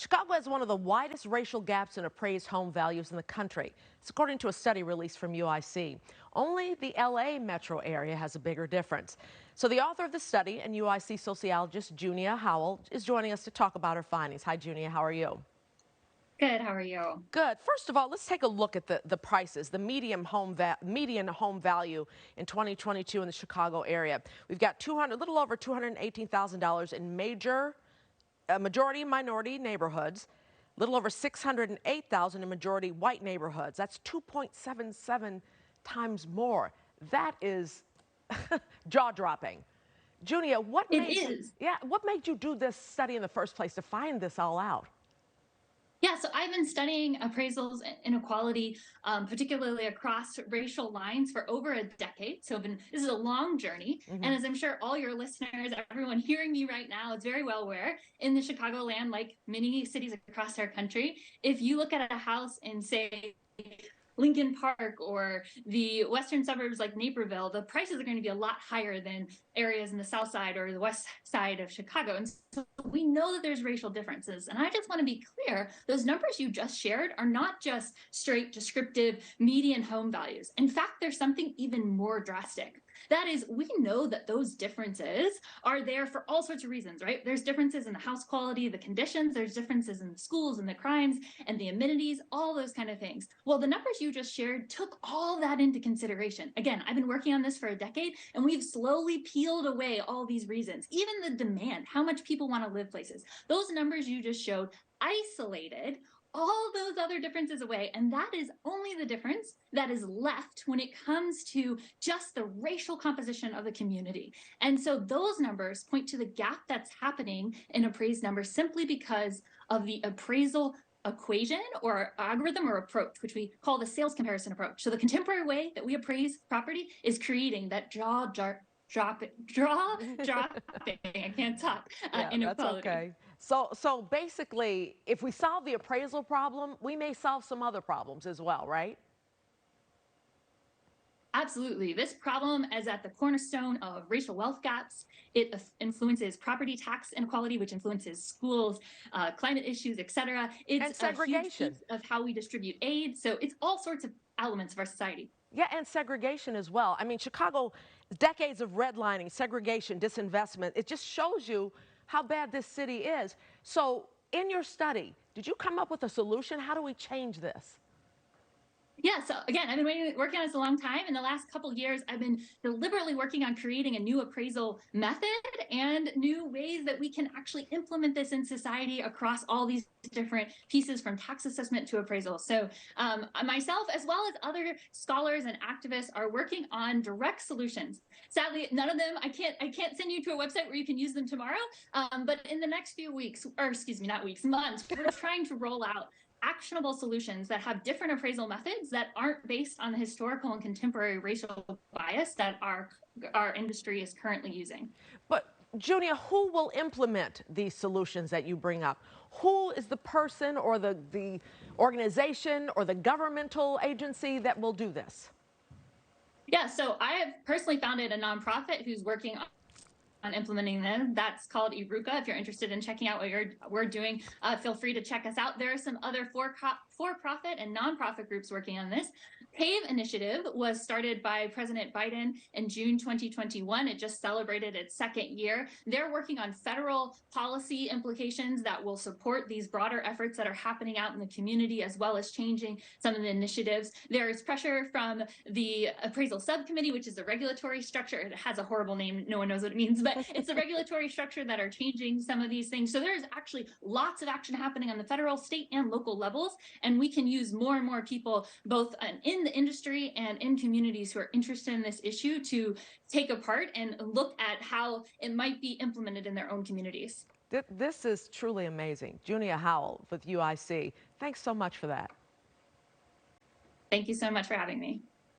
Chicago has one of the widest racial gaps in appraised home values in the country. It's according to a study released from UIC. Only the LA metro area has a bigger difference. So the author of the study and UIC sociologist Junia Howell is joining us to talk about her findings. Hi, Junia, how are you? Good. How are you? Good. First of all, let's take a look at the prices, the median home value in 2022 in the Chicago area. We've got little over $218,000 in majority minority neighborhoods, little over 608,000 in majority white neighborhoods. That's 2.77 times more. That is jaw-dropping. Junia, It is. what made you do this study in the first place to find this all out? Yeah, so I've been studying appraisals and inequality, particularly across racial lines, for over a decade. So this is a long journey. Hmm. And as I'm sure all your listeners, everyone hearing me right now is very well aware, in the Chicagoland, like many cities across our country, if you look at a house in, say, Lincoln Park or the western suburbs like Naperville, the prices are going to be a lot higher than areas in the south side or the west side of Chicago. And so we know that there's racial differences. And I just want to be clear, those numbers you just shared are not just straight descriptive median home values. In fact, there's something even more drastic. That is, we know that those differences are there for all sorts of reasons, right? There's differences in the house quality, the conditions, there's differences in the schools and the crimes and the amenities, all those kind of things. Well, the numbers you just shared took all that into consideration. Again, I've been working on this for a decade, and we've slowly peeled away all these reasons, even the demand, how much people want to live places. Those numbers you just showed isolated all those other differences away. And that is only the difference that is left when it comes to just the racial composition of the community. And so those numbers point to the gap that's happening in appraised numbers simply because of the appraisal equation or algorithm or approach, which we call the sales comparison approach. So the contemporary way that we appraise property is creating that dropping, I can't talk, Yeah, that's inequality. okay. So basically, if we solve the appraisal problem, we may solve some other problems as well, right? Absolutely. This problem is at the cornerstone of racial wealth gaps. It influences property tax inequality, which influences schools, climate issues, et cetera. It's And a huge segregation. piece of how we distribute aid. So it's all sorts of elements of our society. Yeah, and segregation as well. I mean, Chicago, decades of redlining, segregation, disinvestment, it just shows you how bad this city is. So, in your study, did you come up with a solution? How do we change this? Yeah, so again, I've been working on this a long time. In the last couple of years, I've been deliberately working on creating a new appraisal method and new ways that we can actually implement this in society across all these different pieces, from tax assessment to appraisal. So myself, as well as other scholars and activists, are working on direct solutions. Sadly, none of them, I can't send you to a website where you can use them tomorrow. But in the next few weeks, or excuse me, not weeks, months, we're trying to roll out actionable solutions that have different appraisal methods that aren't based on the historical and contemporary racial bias that our industry is currently using. But, Junia, who will implement these solutions that you bring up? Who is the person or the organization or the governmental agency that will do this? Yeah, so I have personally founded a nonprofit who's working on implementing them. That's called Iruka. If you're interested in checking out what we're doing, feel free to check us out. There are some other for-profit and nonprofit groups working on this. PAVE initiative was started by President Biden in June 2021. It just celebrated its second year. They're working on federal policy implications that will support these broader efforts that are happening out in the community, as well as changing some of the initiatives. There is pressure from the appraisal subcommittee, which is a regulatory structure. It has a horrible name. No one knows what it means, but it's the regulatory structure that are changing some of these things. So there's actually lots of action happening on the federal, state, and local levels. And we can use more and more people, both in the industry and in communities who are interested in this issue, to take a part and look at how it might be implemented in their own communities. This is truly amazing. Junia Howell with UIC. Thanks so much for that. Thank you so much for having me.